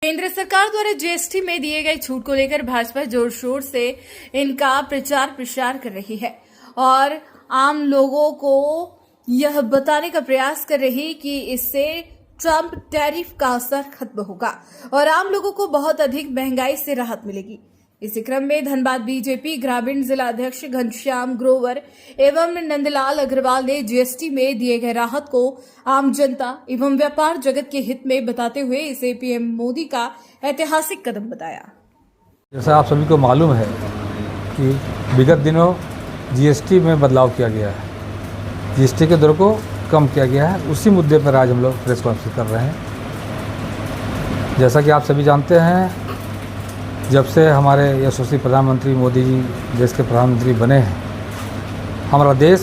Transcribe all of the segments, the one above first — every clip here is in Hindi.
केंद्र सरकार द्वारा जीएसटी में दिए गए छूट को लेकर भाजपा जोर शोर से इनका प्रचार प्रसार कर रही है और आम लोगों को यह बताने का प्रयास कर रही है कि इससे ट्रंप टैरिफ का असर खत्म होगा और आम लोगों को बहुत अधिक महंगाई से राहत मिलेगी। इसी क्रम में धनबाद बीजेपी ग्रामीण जिला अध्यक्ष घनश्याम ग्रोवर एवं नंदलाल अग्रवाल ने जीएसटी में दिए गए राहत को आम जनता एवं व्यापार जगत के हित में बताते हुए इसे पीएम मोदी का ऐतिहासिक कदम बताया। जैसा आप सभी को मालूम है कि विगत दिनों जीएसटी में बदलाव किया गया है, जीएसटी के दर को कम किया गया है। उसी मुद्दे पर आज हम लोग प्रेस कॉन्फ्रेंस कर रहे हैं। जैसा कि आप सभी जानते हैं, जब से हमारे यशस्वी प्रधानमंत्री मोदी जी देश के प्रधानमंत्री बने हैं, हमारा देश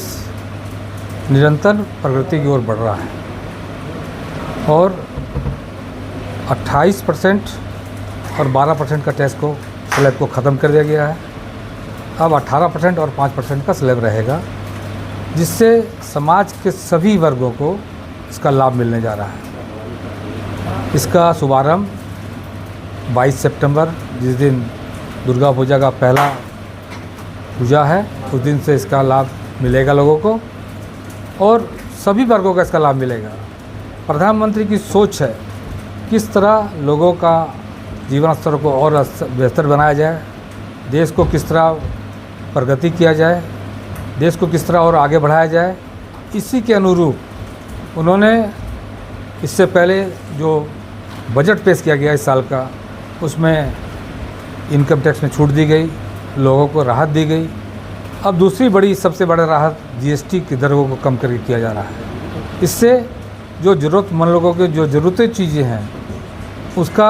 निरंतर प्रगति की ओर बढ़ रहा है और 28% और 12% का टैक्स को स्लैब को ख़त्म कर दिया गया है। अब 18% और 5% का स्लैब रहेगा, जिससे समाज के सभी वर्गों को इसका लाभ मिलने जा रहा है। इसका शुभारंभ 22 सितंबर, जिस दिन दुर्गा पूजा का पहला पूजा है, उस दिन से इसका लाभ मिलेगा लोगों को और सभी वर्गों का इसका लाभ मिलेगा। प्रधानमंत्री की सोच है किस तरह लोगों का जीवन स्तर को और बेहतर बनाया जाए, देश को किस तरह प्रगति किया जाए, देश को किस तरह और आगे बढ़ाया जाए। इसी के अनुरूप उन्होंने इससे पहले जो बजट पेश किया गया इस साल का, उसमें इनकम टैक्स में छूट दी गई, लोगों को राहत दी गई। अब दूसरी सबसे बड़ी राहत जीएसटी की दरों को कम करके किया जा रहा है। इससे जो ज़रूरतमंद लोगों की जो ज़रूरतें चीज़ें हैं, उसका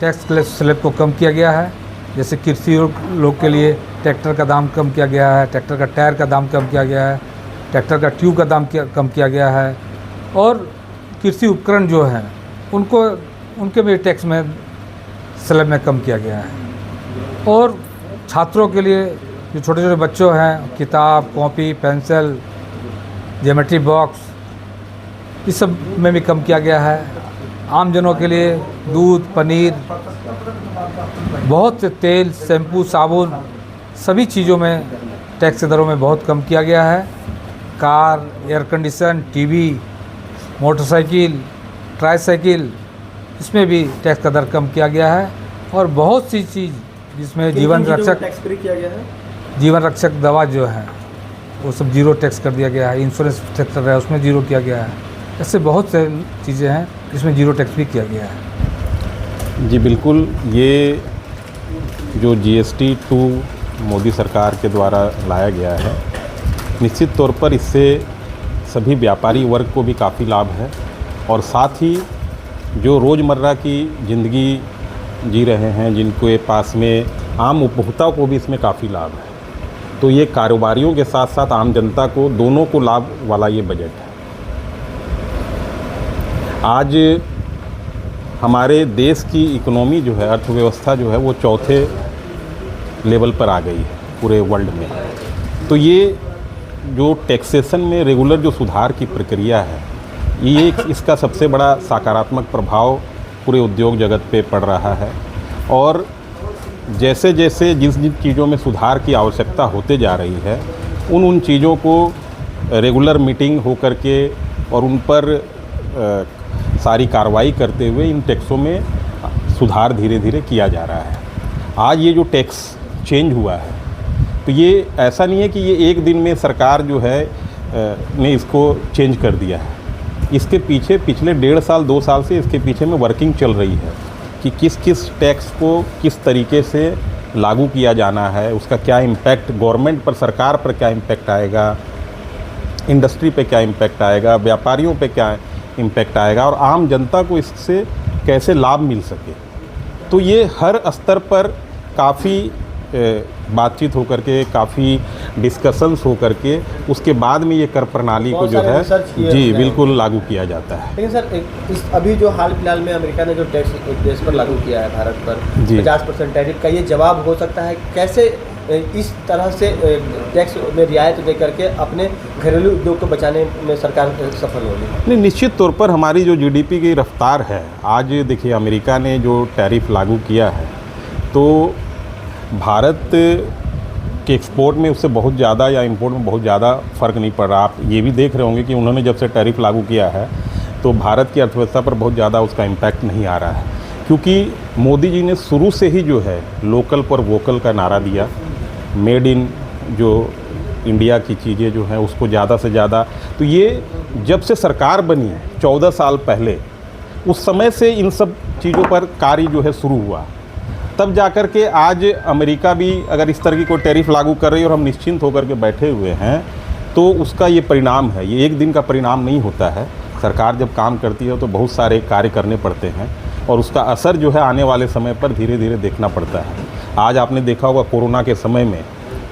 टैक्स स्लैब को कम किया गया है। जैसे कृषि लोग के लिए ट्रैक्टर का दाम कम किया गया है, ट्रैक्टर का टायर का दाम कम किया गया है, ट्रैक्टर का ट्यूब का दाम कम किया गया है और कृषि उपकरण जो हैं उनके भी टैक्स में स्लैब में कम किया गया है। और छात्रों के लिए जो छोटे छोटे बच्चों हैं, किताब, कॉपी, पेंसिल, ज्योमेट्री बॉक्स, इस सब में भी कम किया गया है। आम जनों के लिए दूध, पनीर, बहुत से तेल, शैम्पू, साबुन, सभी चीज़ों में टैक्स दरों में बहुत कम किया गया है। Car, air condition, TV, motorcycle, tricycle, इसमें भी टैक्स का दर कम किया गया है। और बहुत सी चीज़ जिसमें जीवन रक्षक टैक्स फ्री किया गया है, जीवन रक्षक दवा जो है वो सब जीरो टैक्स कर दिया गया है। इंश्योरेंस सेक्टर है उसमें जीरो किया गया है। ऐसे बहुत से चीज़ें हैं जिसमें जीरो टैक्स भी किया गया है। जी बिल्कुल, ये जो GST 2 मोदी सरकार के द्वारा लाया गया है, निश्चित तौर पर इससे सभी व्यापारी वर्ग को भी काफ़ी लाभ है और साथ ही जो रोज़मर्रा की ज़िंदगी जी रहे हैं, जिनके पास में आम उपभोक्ता को भी इसमें काफ़ी लाभ है। तो ये कारोबारियों के साथ साथ आम जनता को, दोनों को लाभ वाला ये बजट है। आज हमारे देश की इकोनॉमी जो है, अर्थव्यवस्था जो है, वो चौथे लेवल पर आ गई है पूरे वर्ल्ड में। तो ये जो टैक्सेशन में रेगुलर जो सुधार की प्रक्रिया है, ये इसका सबसे बड़ा सकारात्मक प्रभाव पूरे उद्योग जगत पे पड़ रहा है। और जैसे जैसे जिन चीज़ों में सुधार की आवश्यकता होते जा रही है, उन चीज़ों को रेगुलर मीटिंग हो करके और उन पर सारी कार्रवाई करते हुए इन टैक्सों में सुधार धीरे धीरे किया जा रहा है। आज ये जो टैक्स चेंज हुआ है, तो ये ऐसा नहीं है कि ये एक दिन में सरकार जो है ने इसको चेंज कर दिया है। इसके पीछे पिछले 1.5 साल 2 साल से इसके पीछे में वर्किंग चल रही है कि किस किस टैक्स को किस तरीके से लागू किया जाना है, उसका क्या इम्पैक्ट गवर्नमेंट पर, सरकार पर क्या इम्पैक्ट आएगा, इंडस्ट्री पे क्या इम्पैक्ट आएगा, व्यापारियों पे क्या इम्पैक्ट आएगा और आम जनता को इससे कैसे लाभ मिल सके। तो ये हर स्तर पर काफ़ी बातचीत हो करके, काफ़ी डिस्कशंस हो करके उसके बाद में ये कर प्रणाली को जो है जी बिल्कुल लागू किया जाता है। लेकिन सर, अभी जो हाल फिलहाल में अमेरिका ने जो टैक्स एक देश पर लागू किया है, भारत पर 50% टैरिफ का, ये जवाब हो सकता है? कैसे इस तरह से टैक्स में रियायत दे करके अपने घरेलू उद्योग को बचाने में सरकार सफल होगी? नहीं, निश्चित तौर पर हमारी जो जीडीपी की रफ्तार है, आज देखिए अमेरिका ने जो टैरिफ लागू किया है तो भारत के एक्सपोर्ट में उससे बहुत ज़्यादा या इंपोर्ट में बहुत ज़्यादा फ़र्क नहीं पड़ रहा। आप ये भी देख रहे होंगे कि उन्होंने जब से टैरिफ लागू किया है तो भारत की अर्थव्यवस्था पर बहुत ज़्यादा उसका इम्पैक्ट नहीं आ रहा है, क्योंकि मोदी जी ने शुरू से ही जो है लोकल पर वोकल का नारा दिया। मेड इन जो इंडिया की चीज़ें जो हैं उसको ज़्यादा से ज़्यादा, तो ये जब से सरकार बनी 14 साल पहले, उस समय से इन सब चीज़ों पर कार्य जो है शुरू हुआ। तब जाकर के आज अमेरिका भी अगर इस तरह की कोई टैरिफ लागू कर रही है और हम निश्चिंत होकर के बैठे हुए हैं, तो उसका ये परिणाम है। ये एक दिन का परिणाम नहीं होता है। सरकार जब काम करती है तो बहुत सारे कार्य करने पड़ते हैं और उसका असर जो है आने वाले समय पर धीरे धीरे देखना पड़ता है। आज आपने देखा होगा कोरोना के समय में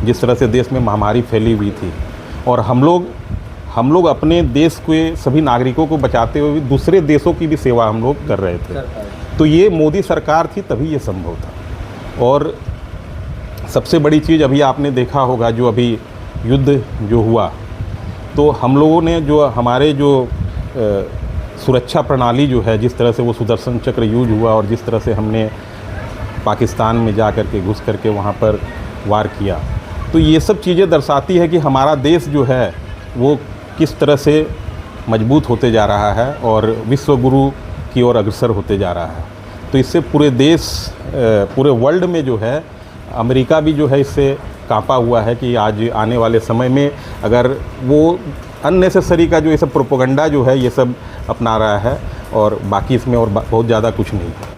जिस तरह से देश में महामारी फैली हुई थी और हम लोग अपने देश के सभी नागरिकों को बचाते हुए दूसरे देशों की भी सेवा हम लोग कर रहे थे। तो ये मोदी सरकार थी तभी ये संभव था। और सबसे बड़ी चीज़ अभी आपने देखा होगा, जो अभी युद्ध जो हुआ तो हम लोगों ने जो हमारे जो सुरक्षा प्रणाली जो है, जिस तरह से वो सुदर्शन चक्र यूज हुआ और जिस तरह से हमने पाकिस्तान में जा कर के घुस करके वहाँ पर वार किया, तो ये सब चीज़ें दर्शाती है कि हमारा देश जो है वो किस तरह से मजबूत होते जा रहा है और विश्व गुरु की ओर अग्रसर होते जा रहा है। तो इससे पूरे देश, पूरे वर्ल्ड में जो है अमेरिका भी जो है इससे कांपा हुआ है कि आज आने वाले समय में अगर वो अननेसेसरी का जो ये सब प्रोपेगेंडा जो है ये सब अपना रहा है और बाकी इसमें और बहुत ज़्यादा कुछ नहीं है।